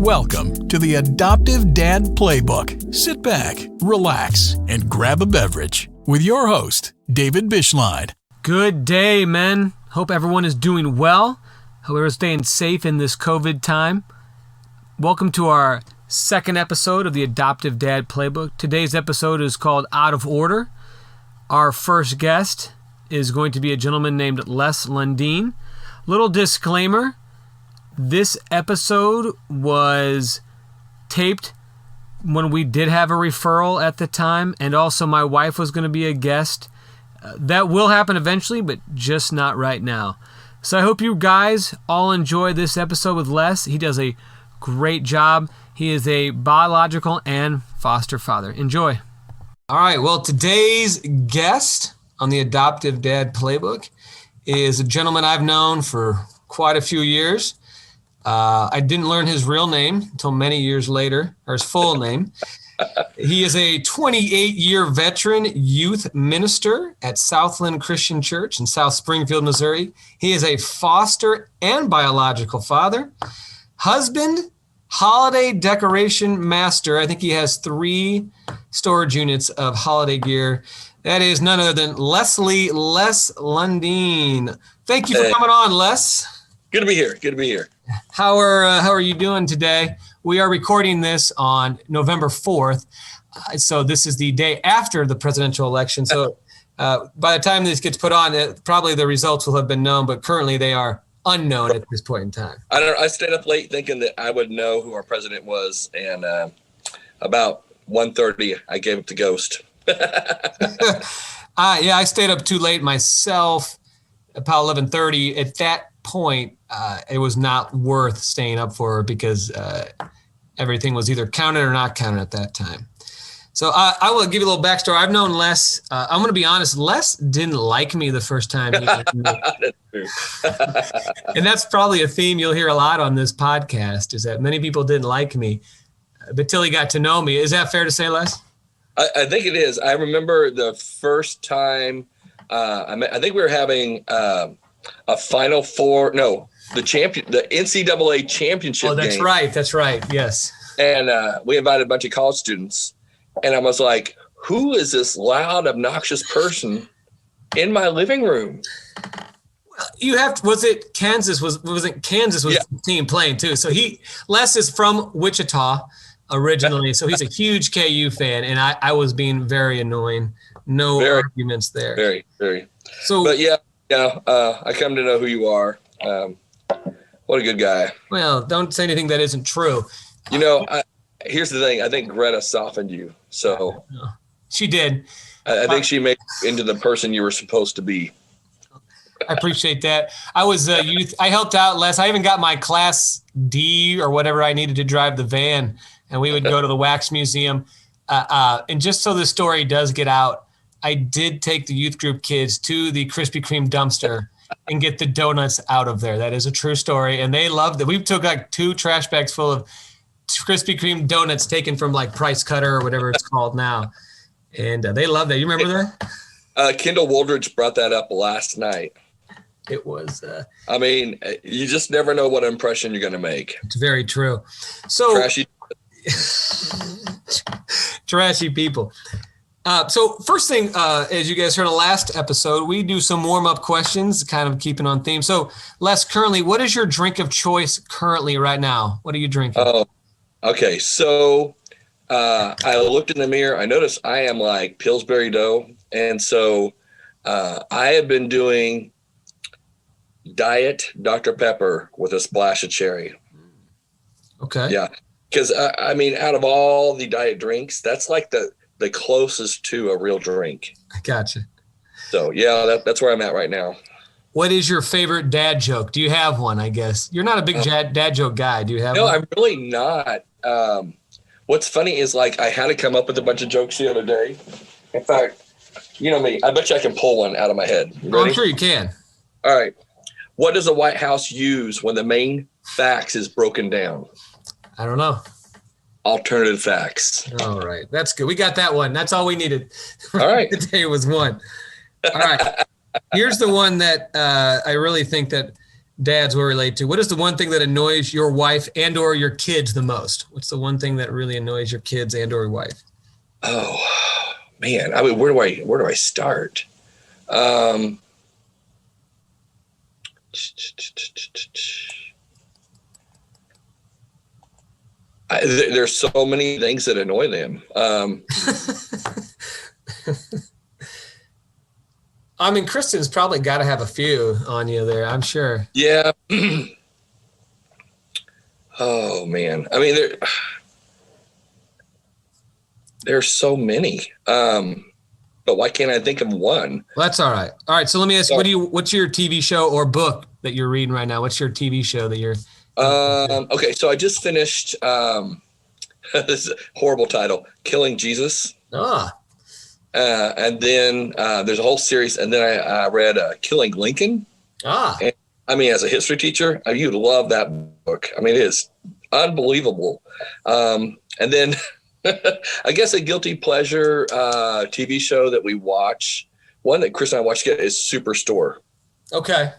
Welcome to the Adoptive Dad Playbook. Sit back, relax, and grab a beverage with your host, David Bischlein. Good day, men. Hope everyone is doing well. Hope everyone's staying safe in this COVID time. Welcome to our second episode of the Adoptive Dad Playbook. Today's episode is called Out of Order. Our first guest is going to be a gentleman named Leslie Londeen. Little disclaimer. This episode was taped when we did have a referral at the time, and also my wife was going to be a guest. That will happen eventually, but just not right now. So I hope you guys all enjoy this episode with Les. He does a great job. He is a biological and foster father. Enjoy. All right, well, today's guest on the Adoptive Dad Playbook is a gentleman I've known for quite a few years. I didn't learn his real name until many years later, or his full name. He is a 28-year veteran youth minister at Southland Christian Church in South Springfield, Missouri. He is a foster and biological father, husband, holiday decoration master. I think he has 3 storage units of holiday gear. That is none other than Leslie Londeen. Thank you for coming on, Les. Good to be here. How are you doing today? We are recording this on November 4th, so this is the day after the presidential election. So by the time this gets put on, probably the results will have been known, but currently they are unknown at this point in time. I stayed up late thinking that I would know who our president was, and about 1:30, I gave up the ghost. I stayed up too late myself, about 11:30. At that point, it was not worth staying up for because everything was either counted or not counted at that time. So I will give you a little backstory. I've known Les. I'm going to be honest. Les didn't like me the first time he met me. And that's probably a theme you'll hear a lot on this podcast, is that many people didn't like me until he got to know me. Is that fair to say, Les? I think it is. I remember the first time I think we were having a Final Four. No, the NCAA championship. Oh, that's game. right. That's right. Yes. And we invited a bunch of college students, and I was like, "Who is this loud, obnoxious person in my living room?" You have to, was it Kansas? Wasn't Kansas was the team playing too? So Les is from Wichita originally, so he's a huge KU fan, and I was being very annoying. No arguments there. Very, very. So, but I come to know who you are. What a good guy. Well, don't say anything that isn't true. You know, here's the thing. I think Greta softened you. So she did. I think she made you into the person you were supposed to be. I appreciate that. I was youth. I helped out, Les. I even got my Class D or whatever I needed to drive the van, and we would go to the wax museum. And just so the story does get out, I did take the youth group kids to the Krispy Kreme dumpster and get the donuts out of there. That is a true story. And they loved it. We took like 2 trash bags full of Krispy Kreme donuts taken from like Price Cutter or whatever it's called now. And they loved that. You remember that? Kendall Woldridge brought that up last night. It was. I mean, you just never know what impression you're going to make. It's very true. So trashy. Trashy people. So first thing, as you guys heard in the last episode, we do some warm-up questions, kind of keeping on theme. So, Les, currently, what is your drink of choice currently right now? What are you drinking? Oh, okay. So I looked in the mirror. I noticed I am like Pillsbury Dough. And so I have been doing Diet Dr. Pepper with a splash of cherry. Okay. Yeah. Because, I mean, out of all the diet drinks, that's like the closest to a real drink. I gotcha. So, yeah, that's where I'm at right now. What is your favorite dad joke? Do you have one, I guess? You're not a big dad joke guy. Do you have one? No, I'm really not. What's funny is, like, I had to come up with a bunch of jokes the other day. In fact, you know me, I bet you I can pull one out of my head. Oh, I'm sure you can. All right. What does the White House use when the main fax is broken down? I don't know. Alternative facts. All right. That's good. We got that one. That's all we needed. All right. Today was one. All right. Here's the one that I really think that dads will relate to. What is the one thing that annoys your wife and or your kids the most? What's the one thing that really annoys your kids and or your wife? Oh man, I mean, where do I start? There's so many things that annoy them. I mean, Kristen's probably got to have a few on you there, I'm sure. Yeah. Oh man, I mean, there's so many. But why can't I think of one? Well, that's all right. All right, so let me ask, what's your TV show or book that you're reading right now? What's your TV show that you're? Okay, so I just finished. This is a horrible title, Killing Jesus. And then there's a whole series, and then I read Killing Lincoln. And, I mean, as a history teacher, you'd love that book. I mean, it is unbelievable. And then I guess a guilty pleasure TV show that we watch, one that Chris and I watch is Superstore. Okay.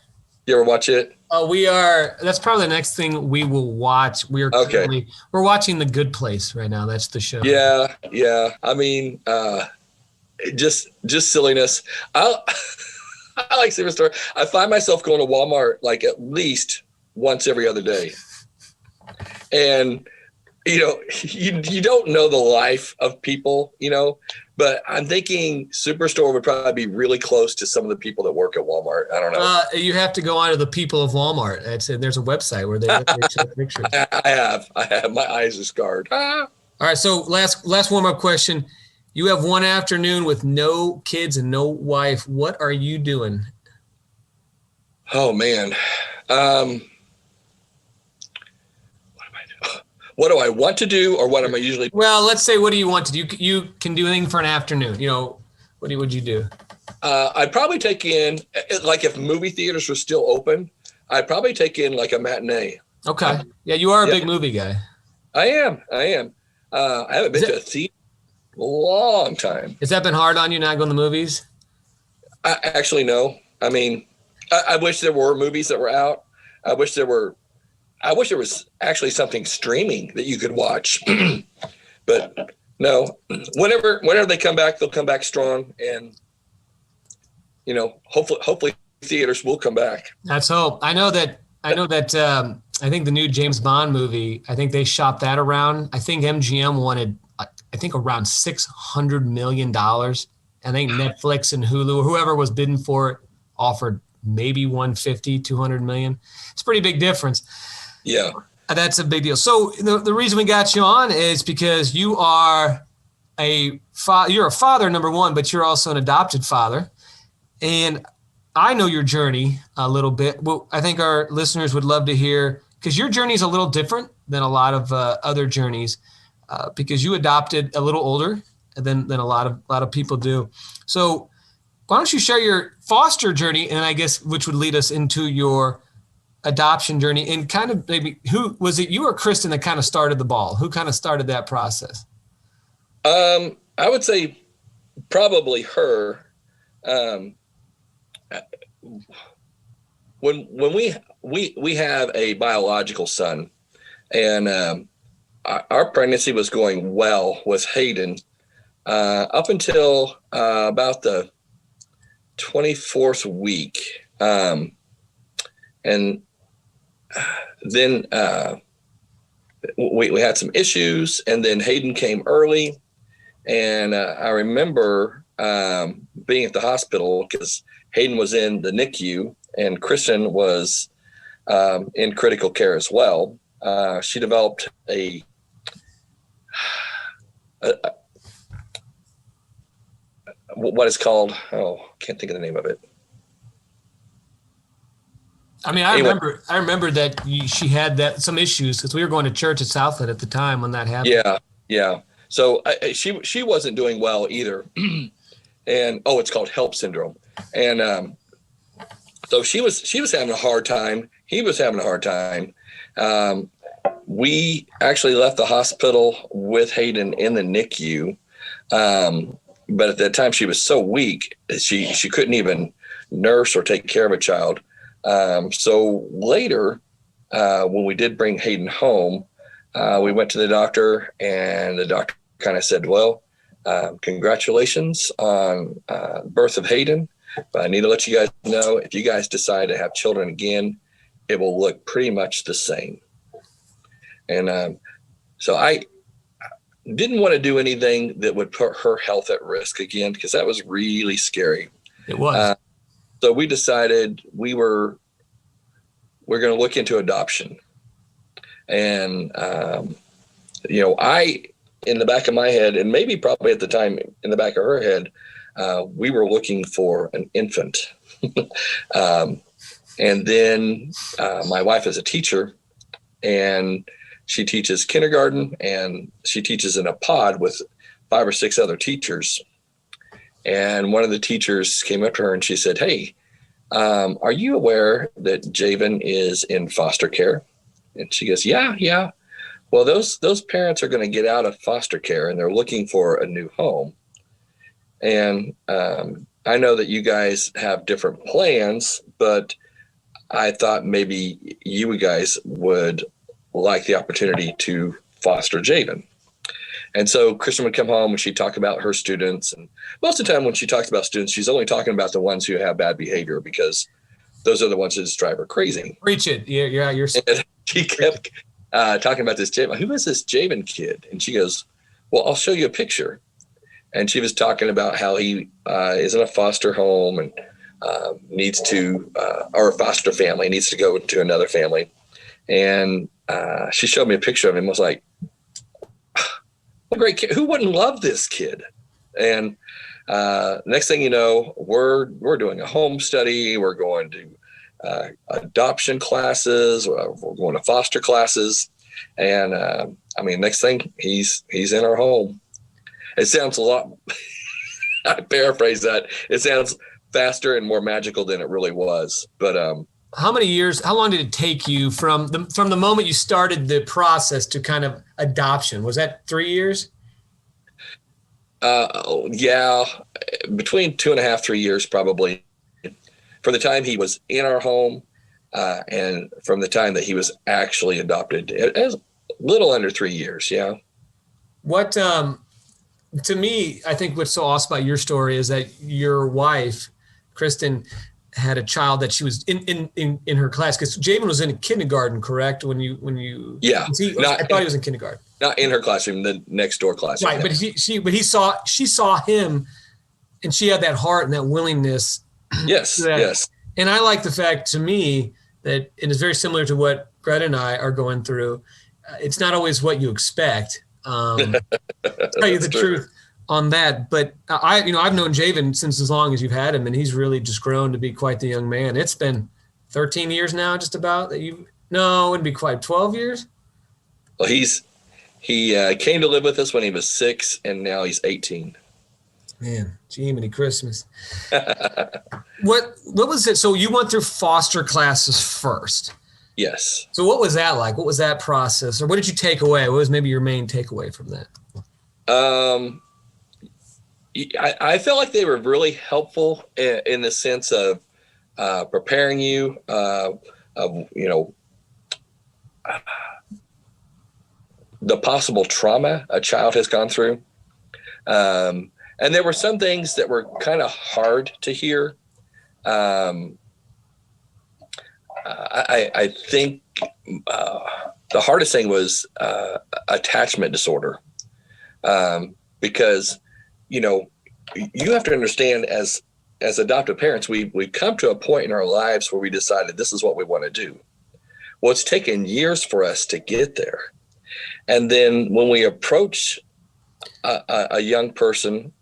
You ever watch it? That's probably the next thing we will watch. We're watching The Good Place right now. That's the show. Yeah. I mean, just silliness. I like Superstore. I find myself going to Walmart like at least once every other day. And, you don't know the life of people, but I'm thinking Superstore would probably be really close to some of the people that work at Walmart. I don't know. You have to go on to the people of Walmart. There's a website where they show pictures. I have. My eyes are scarred. All right. So last warm-up question. You have one afternoon with no kids and no wife. What are you doing? Oh, man. What do I want to do, or what am I usually? Well, let's say, what do you want to do? You can do anything for an afternoon. What would you do? I'd probably take in, like, if movie theaters were still open, I'd probably take in like a matinee. Okay. Yeah, you are a big movie guy. I am. I haven't been to a theater in a long time. Has that been hard on you not going to the movies? Actually, no. I mean, I wish there were movies that were out. I wish there was actually something streaming that you could watch, but no, whenever they come back, they'll come back strong, and hopefully theaters will come back. That's hope. I know that I think the new James Bond movie, I think they shopped that around. I think MGM wanted, around $600 million. I think Netflix and Hulu, or whoever was bidding for it, offered maybe 150, 200 million. It's a pretty big difference. Yeah. That's a big deal. So the reason we got you on is because you are you're a father, number one, but you're also an adopted father. And I know your journey a little bit. Well, I think our listeners would love to hear, because your journey is a little different than a lot of other journeys, because you adopted a little older than a lot of people do. So why don't you share your foster journey, and I guess which would lead us into your adoption journey, and kind of maybe who was it, you or Kristen, that kind of started the ball? Who kind of started that process? I would say probably her. When we have a biological son, and our pregnancy was going well with Hayden up until about the 24th week, and then we had some issues, and then Hayden came early, and I remember being at the hospital because Hayden was in the NICU and Kristen was in critical care as well. She developed what is called, can't think of the name of it. I mean, I remember that she had some issues because we were going to church at Southland at the time when that happened. Yeah. So she wasn't doing well either, and it's called HELP syndrome, and so she was having a hard time. He was having a hard time. We actually left the hospital with Hayden in the NICU, but at that time she was so weak she couldn't even nurse or take care of a child. So later, when we did bring Hayden home, we went to the doctor, and the doctor kind of said, well, congratulations on birth of Hayden. But I need to let you guys know, if you guys decide to have children again, it will look pretty much the same. And so I didn't want to do anything that would put her health at risk again, because that was really scary. It was. So we decided we're going to look into adoption. And, I, in the back of my head, and maybe probably at the time in the back of her head, we were looking for an infant. And then my wife is a teacher, and she teaches kindergarten, and she teaches in a pod with 5 or 6 other teachers. And one of the teachers came up to her and she said, hey, are you aware that Javen is in foster care? And she goes, yeah. Well, those parents are going to get out of foster care, and they're looking for a new home. And I know that you guys have different plans, but I thought maybe you guys would like the opportunity to foster Javen. And so Kristen would come home and she'd talk about her students. And most of the time when she talks about students, she's only talking about the ones who have bad behavior, because those are the ones that just drive her crazy. Preach it. Yeah. And she kept talking about this Javen. Who is this Javen kid? And she goes, well, I'll show you a picture. And she was talking about how he is in a foster home and needs to, or a foster family, needs to go to another family. And she showed me a picture of him. I was like, what a great kid. Who wouldn't love this kid? And next thing you know, we're doing a home study. We're going to adoption classes. We're going to foster classes. And next thing, he's in our home. It sounds a lot, I paraphrase that. It sounds faster and more magical than it really was. But how long did it take you from the moment you started the process to kind of adoption? Was that 3 years? Yeah, between 2.5, 3 years, probably, from the time he was in our home and from the time that he was actually adopted. It was a little under 3 years. Yeah. What, to me, I think what's so awesome about your story is that your wife, Kristen, had a child that she was in her class, because Javen was in kindergarten, correct? When you yeah, I thought he was in kindergarten. Not in her classroom, the next door classroom. Right, yeah. But she saw him, and she had that heart and that willingness. Yes, yes. And I like the fact, to me, that it is very similar to what Greta and I are going through. It's not always what you expect. Tell you the truth on that, but I've known Javen since as long as you've had him, and he's really just grown to be quite the young man. It's been 13 years now, just about, that it wouldn't be quite 12 years. Well, he came to live with us when he was 6, and now he's 18. Man, Jiminy Christmas. What was it? So you went through foster classes first. Yes. So what was that like? What was that process? Or what did you take away? What was maybe your main takeaway from that? I felt like they were really helpful in the sense of preparing you, the possible trauma a child has gone through. And there were some things that were kind of hard to hear. I think the hardest thing was attachment disorder, because you have to understand, as adoptive parents, we've come to a point in our lives where we decided this is what we want to do. Well, it's taken years for us to get there. And then when we approach a young person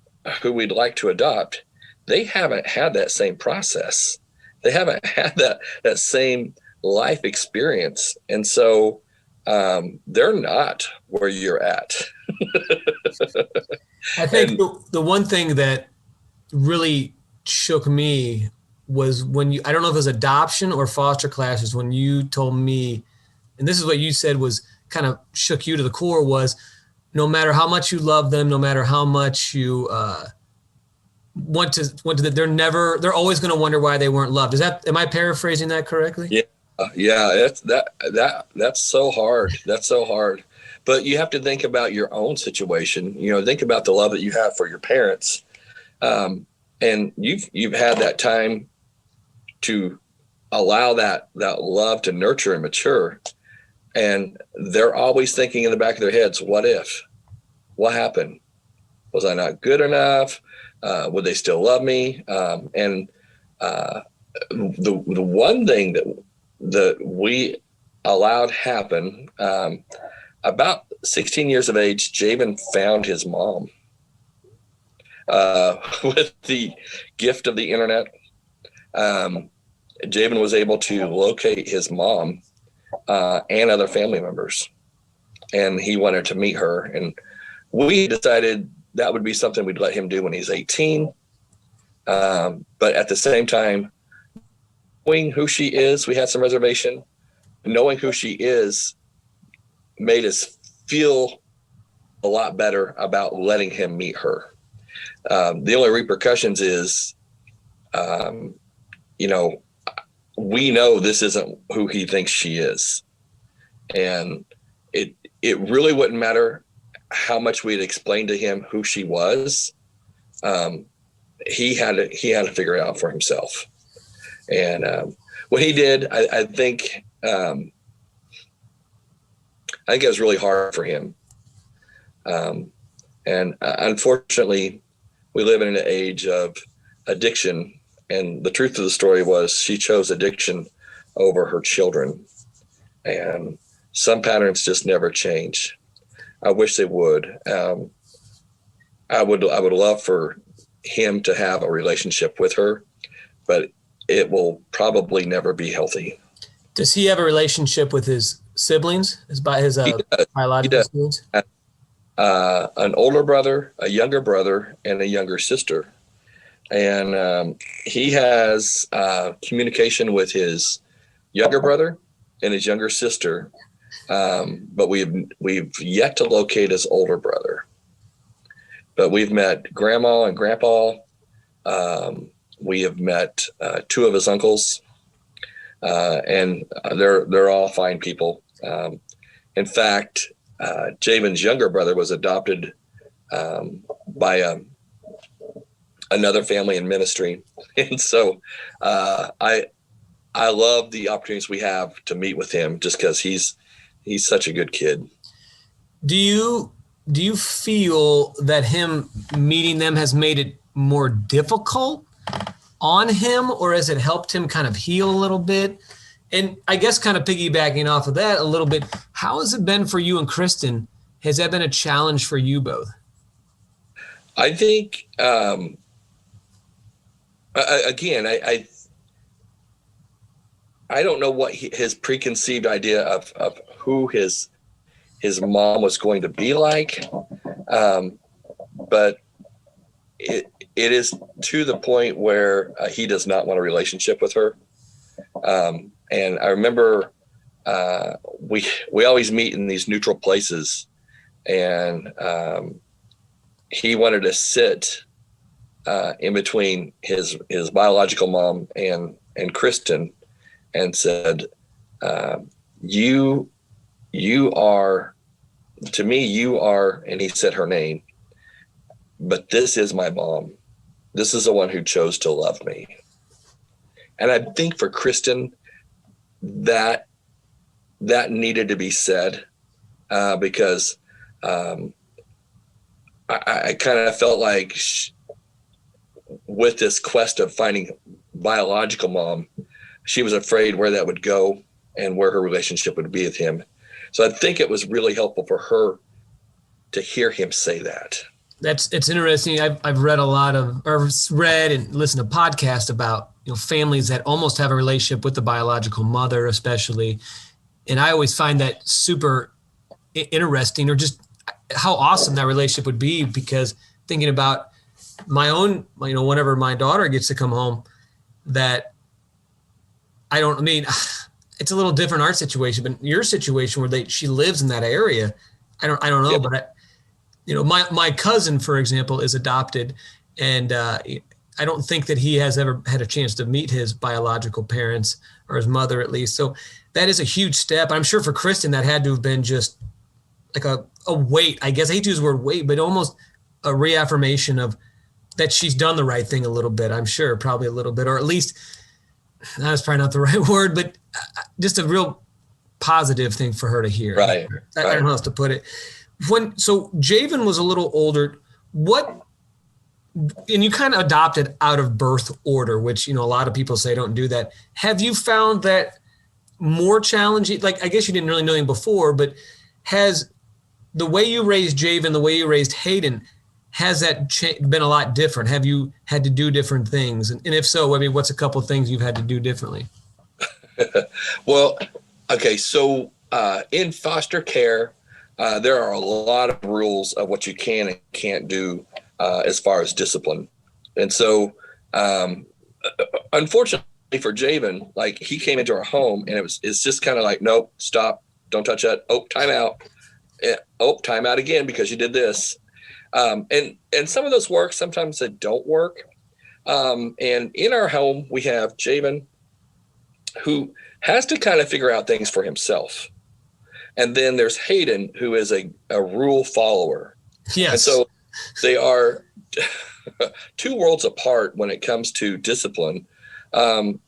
who we'd like to adopt, they haven't had that same process. They haven't had that same life experience. And so they're not where you're at. I think the one thing that really shook me was when I don't know if it was adoption or foster classes, when you told me, and this is what you said was kind of shook you to the core, was no matter how much you love them, no matter how much you they're always going to wonder why they weren't loved. Am I paraphrasing that correctly? Yeah. Yeah. That's so hard. That's so hard. But you have to think about your own situation. Think about the love that you have for your parents. And you've had that time to allow that love to nurture and mature. And they're always thinking in the back of their heads, what if? What happened? Was I not good enough? Would they still love me? And the one thing that we allowed happen, about 16 years of age, Jabin found his mom with the gift of the internet. Jabin was able to locate his mom and other family members, and he wanted to meet her. And we decided that would be something we'd let him do when he's 18. But at the same time, knowing who she is, we had some reservation. Knowing who she is made us feel a lot better about letting him meet her. The only repercussions is, we know this isn't who he thinks she is. And it really wouldn't matter how much we'd explained to him who she was. He had to figure it out for himself. And what he did, I think it was really hard for him. And unfortunately, we live in an age of addiction. And the truth of the story was she chose addiction over her children. And some patterns just never change. I wish they would. I would love for him to have a relationship with her, but it will probably never be healthy. Does he have a relationship with his siblings, his biological siblings? An older brother, a younger brother, and a younger sister. And he has communication with his younger brother and his younger sister, but we've yet to locate his older brother. But we've met Grandma and Grandpa. We have met two of his uncles, and they're all fine people. In fact, Jabin's younger brother was adopted by another family in ministry, and so I love the opportunities we have to meet with him, just because he's such a good kid. Do you feel that him meeting them has made it more difficult on him, or has it helped him kind of heal a little bit? And I guess kind of piggybacking off of that a little bit, how has it been for you and Kristen? Has that been a challenge for you both? I think, I don't know what his preconceived idea of who his mom was going to be like. But it is to the point where he does not want a relationship with her. And I remember we always meet in these neutral places, and he wanted to sit in between his biological mom and Kristen, and said, you are, to me, you are, and he said her name, but this is my mom. This is the one who chose to love me. And I think for Kristen, that needed to be said, because I kind of felt like with this quest of finding biological mom, she was afraid where that would go and where her relationship would be with him. So I think it was really helpful for her to hear him say that. It's interesting. I've read read and listened to podcasts about families that almost have a relationship with the biological mother, especially, and I always find that super interesting, or just how awesome that relationship would be. Because thinking about my own, whenever my daughter gets to come home, that it's a little different our situation, but your situation where she lives in that area, I don't know, yeah. But my cousin, for example, is adopted, and I don't think that he has ever had a chance to meet his biological parents, or his mother at least. So that is a huge step. I'm sure for Kristen that had to have been just like a weight. I guess I hate to use the word weight, but almost a reaffirmation of that she's done the right thing a little bit. I'm sure probably a little bit, or at least that's probably not the right word, but just a real positive thing for her to hear. Right. I don't know how else to put it. So Javen was a little older. And you kind of adopted out of birth order, which, a lot of people say don't do that. Have you found that more challenging? Like, I guess you didn't really know him before, but has the way you raised Javen, the way you raised Hayden, has that been a lot different? Have you had to do different things? And if so, I mean, what's a couple of things you've had to do differently? Well, okay. So in foster care, there are a lot of rules of what you can and can't do as far as discipline. And so, unfortunately for Javen, like, he came into our home and it's just kind of like, nope, stop, don't touch that. Oh, time out. Oh, time out again because you did this. And some of those work, sometimes they don't work. And in our home, we have Javen, who has to kind of figure out things for himself. And then there's Hayden, who is a rule follower. Yes. And so they are two worlds apart when it comes to discipline. And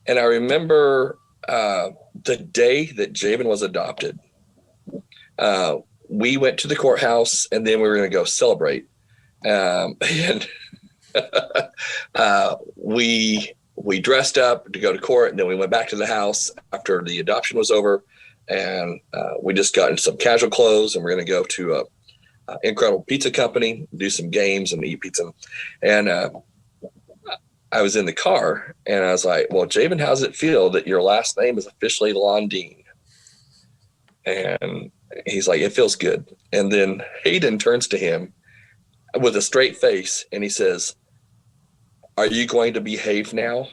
I remember the day that Javen was adopted, we went to the courthouse and then we were going to go celebrate. And we dressed up to go to court, and then we went back to the house after the adoption was over. And we just got into some casual clothes, and we're going to go to a incredible pizza company, do some games and eat pizza. And I was in the car and I was like, well, Javen, how does it feel that your last name is officially Londeen? And he's like, it feels good. And then Hayden turns to him with a straight face and he says, are you going to behave now?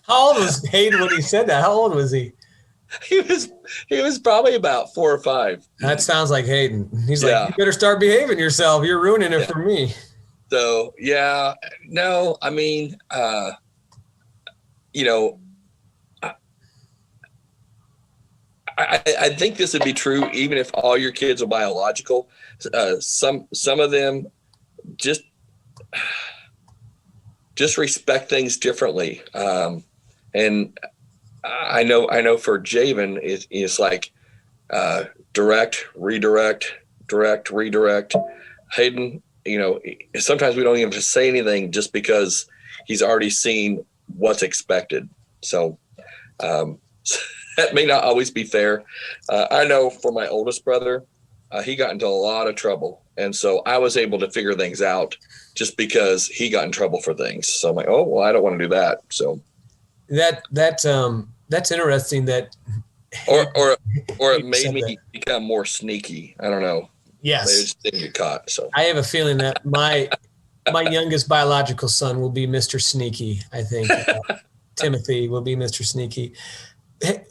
How old was Hayden when he said that? How old was he? He was probably about 4 or 5. That sounds like Hayden. He's like, you better start behaving yourself. You're ruining it for me. So, yeah, no, I mean, I think this would be true even if all your kids are biological. Some of them just respect things differently. And I know for Javen, it's like direct, redirect. Hayden, sometimes we don't even have to say anything just because he's already seen what's expected. So that may not always be fair. I know for my oldest brother, he got into a lot of trouble. And so I was able to figure things out just because he got in trouble for things. So I'm like, oh, well, I don't want to do that. So that's interesting that. Or it made me become more sneaky. I don't know. Yes. They just didn't get caught. So I have a feeling that my youngest biological son will be Mr. Sneaky. I think Timothy will be Mr. Sneaky.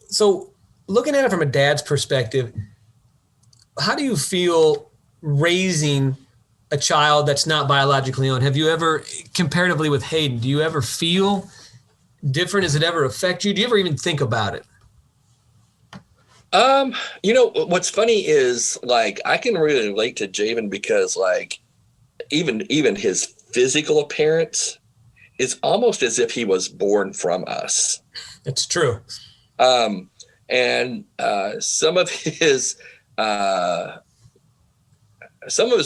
So looking at it from a dad's perspective, how do you feel raising a child that's not biologically owned? Have you ever, comparatively with Hayden, do you ever feel different? Does it ever affect you? Do you ever even think about it? What's funny is, like, I can really relate to Javen because, like, even his physical appearance is almost as if he was born from us. It's true. And some of his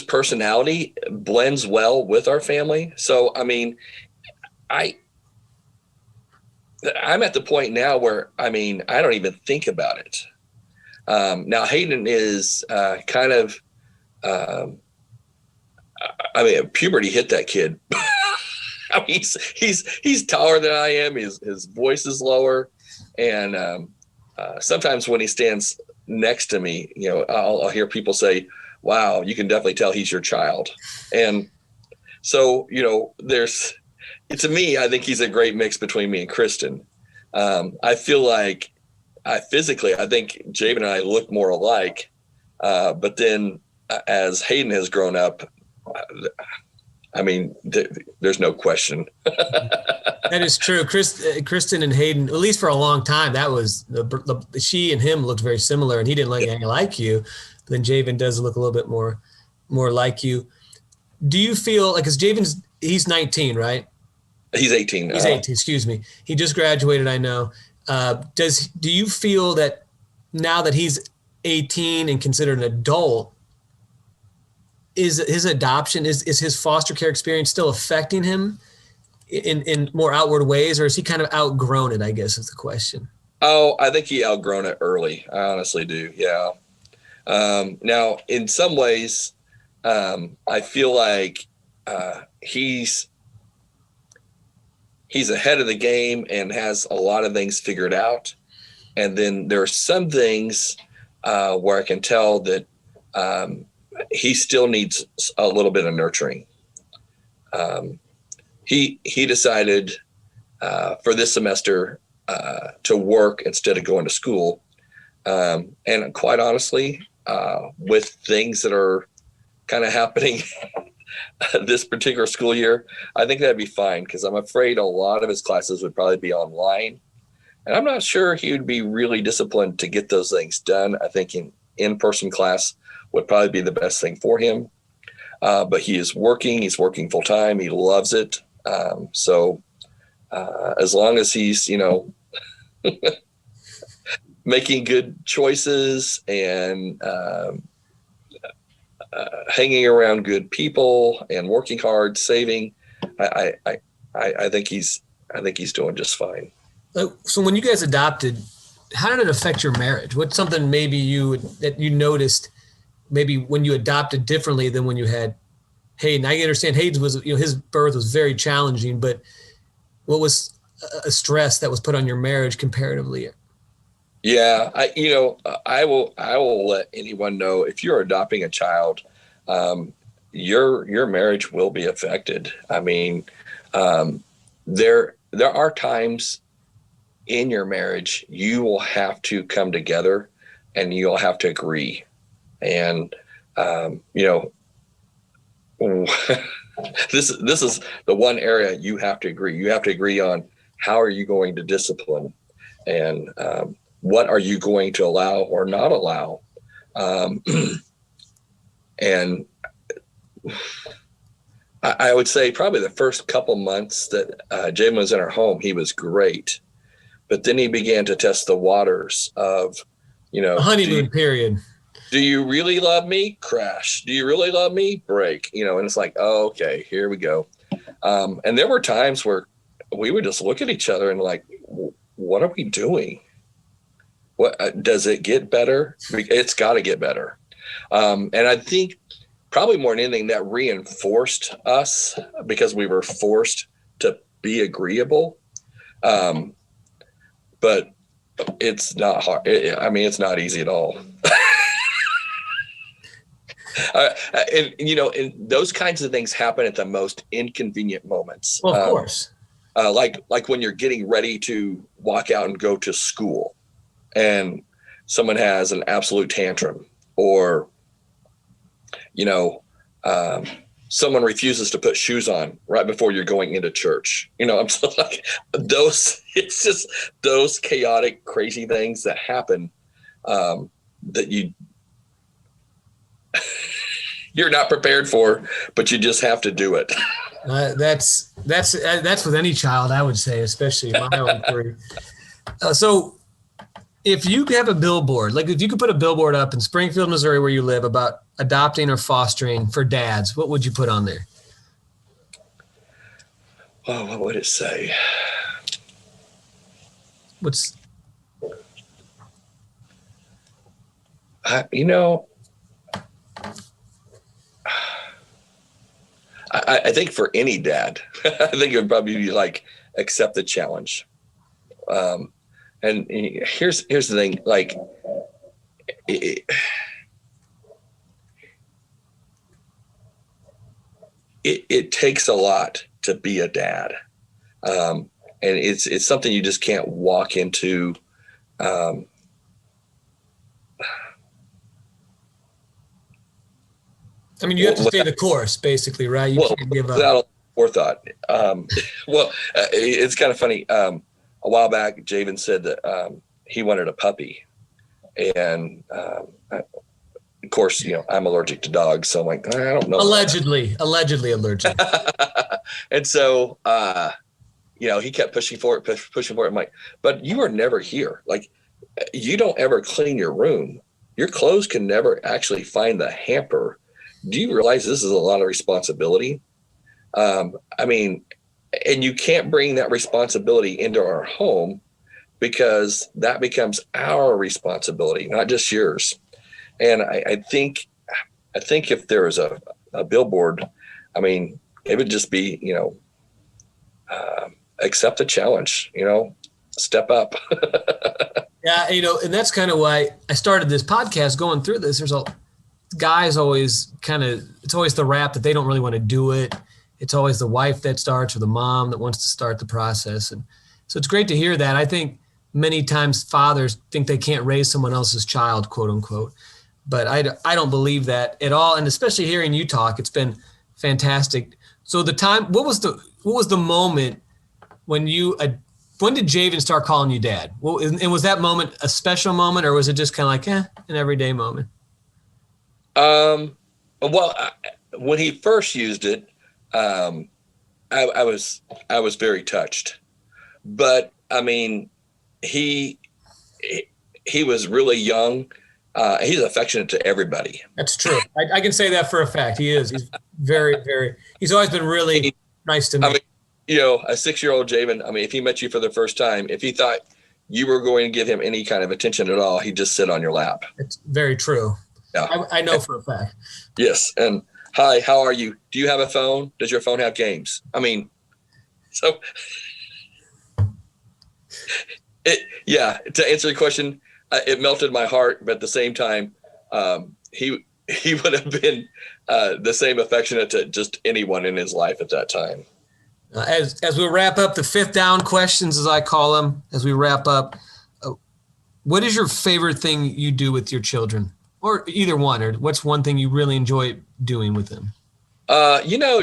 personality blends well with our family. So, I mean, I'm at the point now where, I mean, I don't even think about it. Now Hayden is kind of, puberty hit that kid. I mean, he's taller than I am. His voice is lower. And sometimes when he stands next to me, I'll hear people say, wow, you can definitely tell he's your child. And so, to me, I think he's a great mix between me and Kristen. I feel like I think Javen and I look more alike. But then as Hayden has grown up, I mean, there's no question. That is true. Kristen and Hayden, at least for a long time, that was she and him looked very similar, and he didn't look anything like you. But then Javen does look a little bit more like you. Do you feel like, because he's 19, right? He's 18. He's 18. Excuse me. He just graduated, I know. Do you feel that now that he's 18 and considered an adult, is his adoption, is his foster care experience still affecting him in more outward ways, or is he kind of outgrown it, I guess is the question? Oh, I think he outgrown it early. I honestly do. Yeah. Now, in some ways, I feel like he's ahead of the game and has a lot of things figured out. And then there are some things where I can tell that he still needs a little bit of nurturing. He decided for this semester to work instead of going to school. And quite honestly, with things that are kind of happening this particular school year, I think that'd be fine, because I'm afraid a lot of his classes would probably be online. And I'm not sure he would be really disciplined to get those things done. I think in-person class would probably be the best thing for him. But he's working full time. He loves it. So as long as he's, making good choices and hanging around good people and working hard, saving, I think he's doing just fine. So when you guys adopted, how did it affect your marriage? What's something maybe that you noticed maybe when you adopted differently than when you had Hayden? I understand Hayden's was, his birth was very challenging, but what was a stress that was put on your marriage comparatively? Yeah, I will let anyone know, if you're adopting a child, your marriage will be affected. I mean, there are times in your marriage you will have to come together and you'll have to agree. And this is the one area you have to agree. You have to agree on how are you going to discipline, and what are you going to allow or not allow. And I would say probably the first couple months that Jamin was in our home, he was great. But then he began to test the waters of, a honeymoon period. Do you really love me? Crash. Do you really love me? Break. And it's like, oh, okay, here we go. And there were times where we would just look at each other and like, what are we doing? What does it get better? It's got to get better. And I think probably more than anything, that reinforced us because we were forced to be agreeable. But it's not hard. It's not easy at all. And those kinds of things happen at the most inconvenient moments. Well, of course. Like when you're getting ready to walk out and go to school and someone has an absolute tantrum, or, someone refuses to put shoes on right before you're going into church. I'm so like it's just those chaotic, crazy things that happen that you're not prepared for, but you just have to do it. That's with any child, I would say, especially my own three. So if you have a billboard, like if you could put a billboard up in Springfield, Missouri, where you live, about adopting or fostering for dads, what would you put on there? Oh, what would it say? I think for any dad, I think it would probably be like, accept the challenge. And here's the thing, like it takes a lot to be a dad. And it's something you just can't walk into. I mean, you have to stay the course, basically, right? You can't give up. Without forethought. It's kind of funny. A while back, Javen said that he wanted a puppy. And of course, I'm allergic to dogs. So I'm like, I don't know. Allegedly allergic. And so, he kept pushing for it. I'm like, but you are never here. Like, you don't ever clean your room. Your clothes can never actually find the hamper. Do you realize this is a lot of responsibility? And you can't bring that responsibility into our home because that becomes our responsibility, not just yours. And I think if there was a billboard, it would just be, accept the challenge, step up. Yeah. And that's kind of why I started this podcast going through this. There's guys always it's always the rap that they don't really want to do it. It's always the wife that starts or the mom that wants to start the process. And so it's great to hear that. I think many times fathers think they can't raise someone else's child, quote unquote. But I don't believe that at all. And especially hearing you talk, it's been fantastic. So what was the moment when did Javen start calling you dad? And was that moment a special moment, or was it just kind of like, an everyday moment? When he first used it, I was very touched, but he was really young. He's affectionate to everybody. That's true. I can say that for a fact. He is. He's very, very. He's always been really nice to me. A 6-year-old Javen. If he met you for the first time, if he thought you were going to give him any kind of attention at all, he'd just sit on your lap. It's very true. Yeah, I know for a fact. Yes, and hi, how are you? Do you have a phone? Does your phone have games? To answer your question, it melted my heart, but at the same time, he would have been the same affectionate to just anyone in his life at that time. As we wrap up the 5th down questions, as I call them, as we wrap up, what is your favorite thing you do with your children, or either one, or what's one thing you really enjoy doing with them?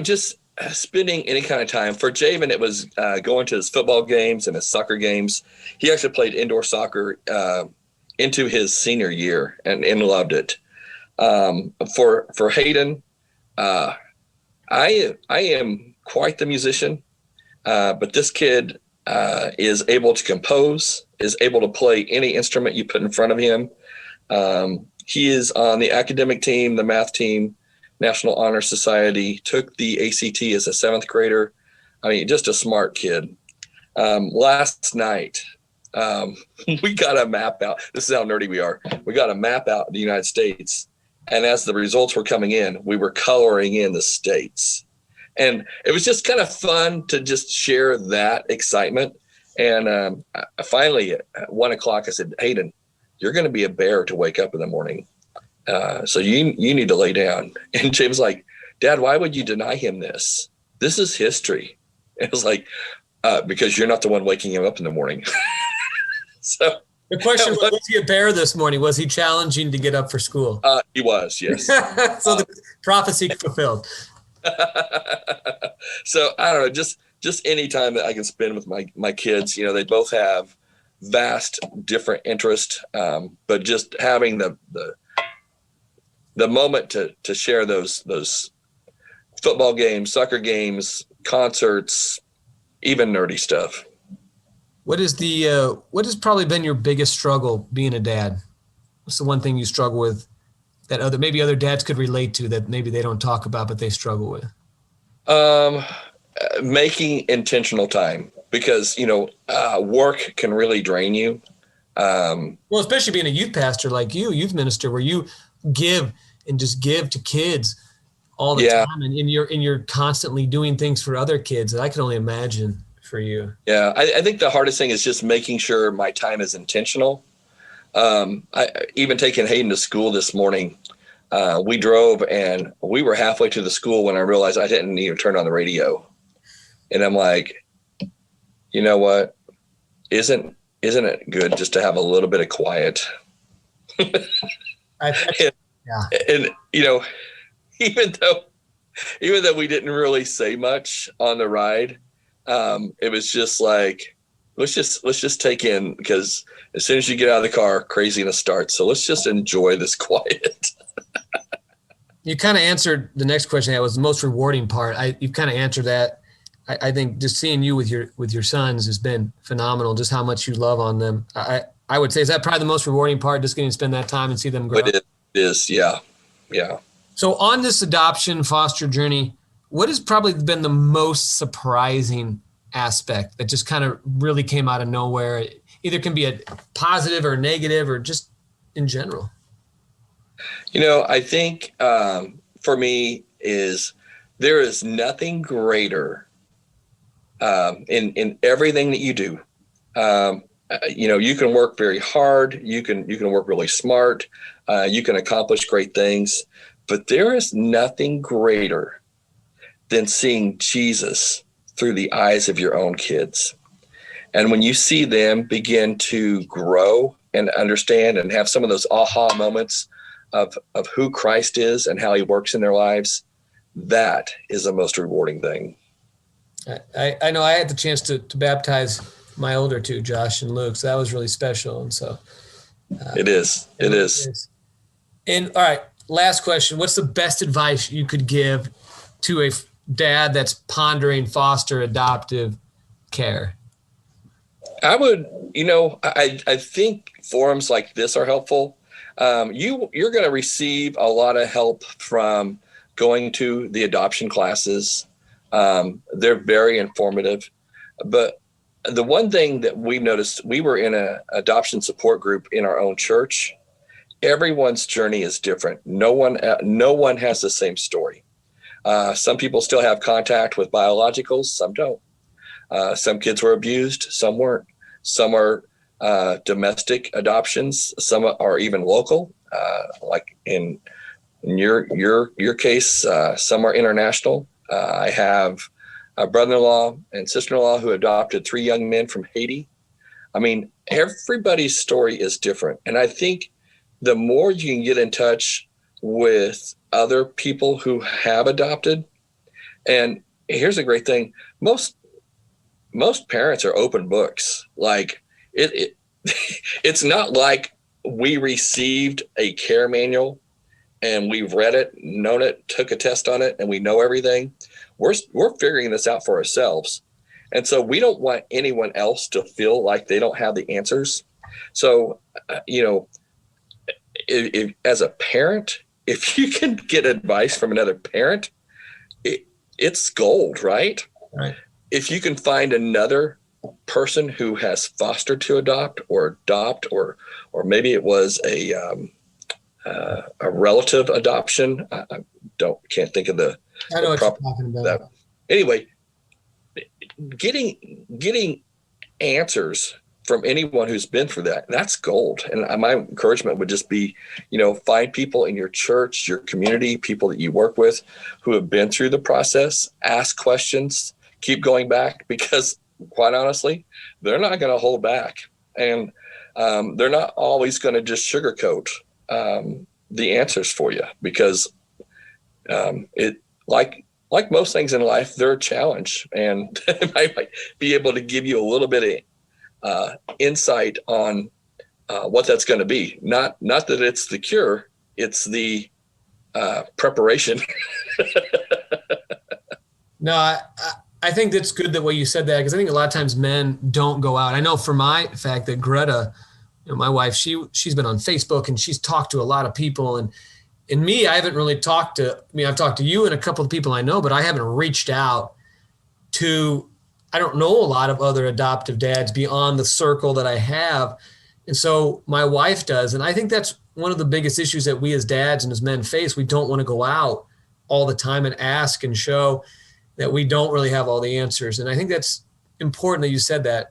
Just spending any kind of time. For Javen, it was going to his football games and his soccer games. He actually played indoor soccer into his senior year and loved it. For Hayden, I am quite the musician, but this kid is able to compose, is able to play any instrument you put in front of him. He is on the academic team, the math team, National Honor Society, took the ACT as a 7th grader. Just a smart kid. Last night, we got a map out. This is how nerdy we are. We got a map out of the United States. And as the results were coming in, we were coloring in the states. And it was just kind of fun to just share that excitement. And finally, at 1:00, I said, Hayden, you're going to be a bear to wake up in the morning. So you need to lay down. And James was like, Dad, why would you deny him this? This is history. And it was like, because you're not the one waking him up in the morning. So the question was he a bear this morning? Was he challenging to get up for school? He was, yes. So the prophecy fulfilled. So I don't know, just any time that I can spend with my kids, they both have vast different interests, but just having the moment to share those football games, soccer games, concerts, even nerdy stuff. What has probably been your biggest struggle being a dad? What's the one thing you struggle with that maybe other dads could relate to that maybe they don't talk about, but they struggle with? Making intentional time, because, work can really drain you. Well, especially being a youth pastor like you, youth minister, where you give to kids all the time, and you're constantly doing things for other kids. And I can only imagine for you. Yeah, I think the hardest thing is just making sure my time is intentional. I even taking Hayden to school this morning. We drove and we were halfway to the school when I realized I didn't even turn on the radio. And I'm like, you know what? Isn't it good just to have a little bit of quiet? And even though we didn't really say much on the ride, it was just like, let's just take in, because as soon as you get out of the car, craziness starts. So let's just enjoy this quiet. You kind of answered the next question. That was the most rewarding part. You kind of answered that. I think just seeing you with your sons has been phenomenal. Just how much you love on them. I would say, is that probably the most rewarding part? Just getting to spend that time and see them grow. It is, yeah. So on this adoption foster journey, what has probably been the most surprising aspect that just kind of really came out of nowhere? Either can be a positive or negative, or just in general. I think for me is there is nothing greater in everything that you do. You can work very hard. You can work really smart. You can accomplish great things, but there is nothing greater than seeing Jesus through the eyes of your own kids. And when you see them begin to grow and understand and have some of those aha moments of who Christ is and how he works in their lives, that is the most rewarding thing. I know I had the chance to baptize my older two, Josh and Luke, so that was really special. And so it is. And all right, last question. What's the best advice you could give to a dad that's pondering foster adoptive care? I would, I think forums like this are helpful. You're going to receive a lot of help from going to the adoption classes. They're very informative. But the one thing that we've noticed, we were in an adoption support group in our own church. Everyone's journey is different. No one has the same story. Some people still have contact with biologicals, some don't. Some kids were abused, some weren't. Some are domestic adoptions, some are even local, like in your case. Some are international. I have a brother-in-law and sister-in-law who adopted 3 young men from Haiti. I mean, everybody's story is different. And I think the more you can get in touch with other people who have adopted, and here's a great thing, most parents are open books. Like it's not like we received a care manual and we've read it, known it, took a test on it, and we know everything. We're figuring this out for ourselves. And so we don't want anyone else to feel like they don't have the answers. So, if as a parent, if you can get advice from another parent, it's gold, right? Right. If you can find another person who has fostered to adopt, or maybe it was a relative adoption. I can't think of the. I know what you're talking about. Anyway, getting answers from anyone who's been through that's gold. And my encouragement would just be, find people in your church, your community, people that you work with who have been through the process, ask questions, keep going back, because quite honestly, they're not going to hold back. And they're not always going to just sugarcoat the answers for you, because it like most things in life, they're a challenge, and I might be able to give you a little bit of insight on what that's going to be. Not that it's the cure, it's the preparation. No, I think that's good that way you said that, because I think a lot of times men don't go out. I know for my fact that Greta, my wife, she's been on Facebook and she's talked to a lot of people, and me, I haven't really talked to. I've talked to you and a couple of people I know, but I haven't reached out to. I don't know a lot of other adoptive dads beyond the circle that I have, and so my wife does, and I think that's one of the biggest issues that we as dads and as men face. We don't want to go out all the time and ask and show that we don't really have all the answers, and I think that's important that you said that,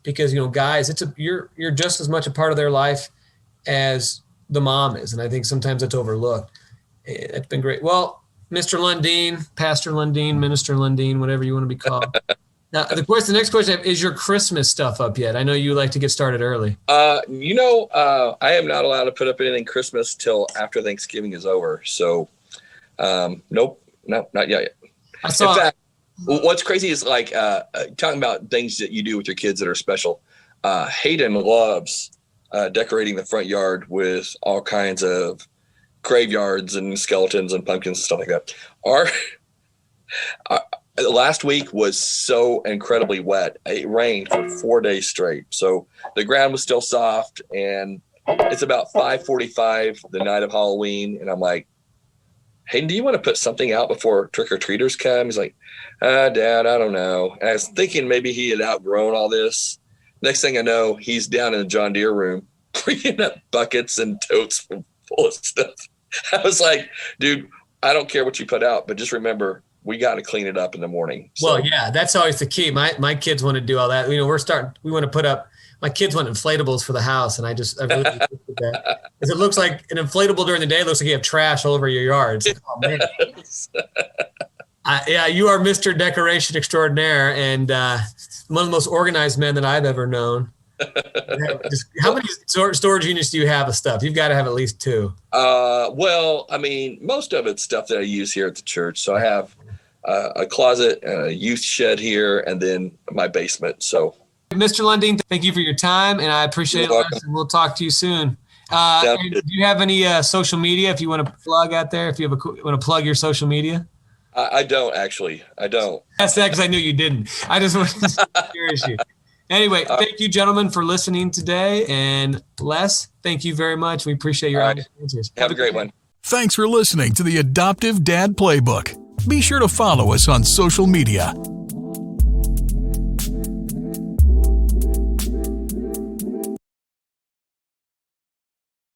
because guys, you're just as much a part of their life as the mom is, and I think sometimes that's overlooked. It's been great. Well, Mr. Londeen, Pastor Londeen, Minister Londeen, whatever you want to be called. Now, the next question is your Christmas stuff up yet? I know you like to get started early. I am not allowed to put up anything Christmas till after Thanksgiving is over. So Nope, no, not yet. I saw. In fact, what's crazy is like talking about things that you do with your kids that are special. Hayden loves decorating the front yard with all kinds of graveyards and skeletons and pumpkins and stuff like that. Our last week was so incredibly wet. It rained for 4 days straight. So the ground was still soft, and it's about 5:45 the night of Halloween. And I'm like, Hayden, do you want to put something out before trick-or-treaters come? He's like, Dad, I don't know. And I was thinking maybe he had outgrown all this. Next thing I know, he's down in the John Deere room, bringing up buckets and totes full of stuff. I was like, dude, I don't care what you put out, but just remember, we got to clean it up in the morning. So. Well, yeah, that's always the key. My kids want to do all that. You know, we want to put up, my kids want inflatables for the house. And I really that because it looks like an inflatable during the day. It looks like you have trash all over your yard. It's like, oh, man. Yeah, you are Mr. Decoration Extraordinaire and one of the most organized men that I've ever known. How many storage units do you have of stuff? You've got to have at least 2. Well, I mean, most of it's stuff that I use here at the church. So I have a closet, a youth shed here, and then my basement. So, Mr. Londeen, thank you for your time, and I appreciate it. And we'll talk to you soon. Do you have any social media if you want to plug out there? If you want to plug your social media? I don't actually. I don't. That's that because I knew you didn't. I just wanted to curious you. Anyway, thank you, gentlemen, for listening today. And Les, thank you very much. We appreciate your answers. Have a great one. Thanks for listening to the Adoptive Dad Playbook. Be sure to follow us on social media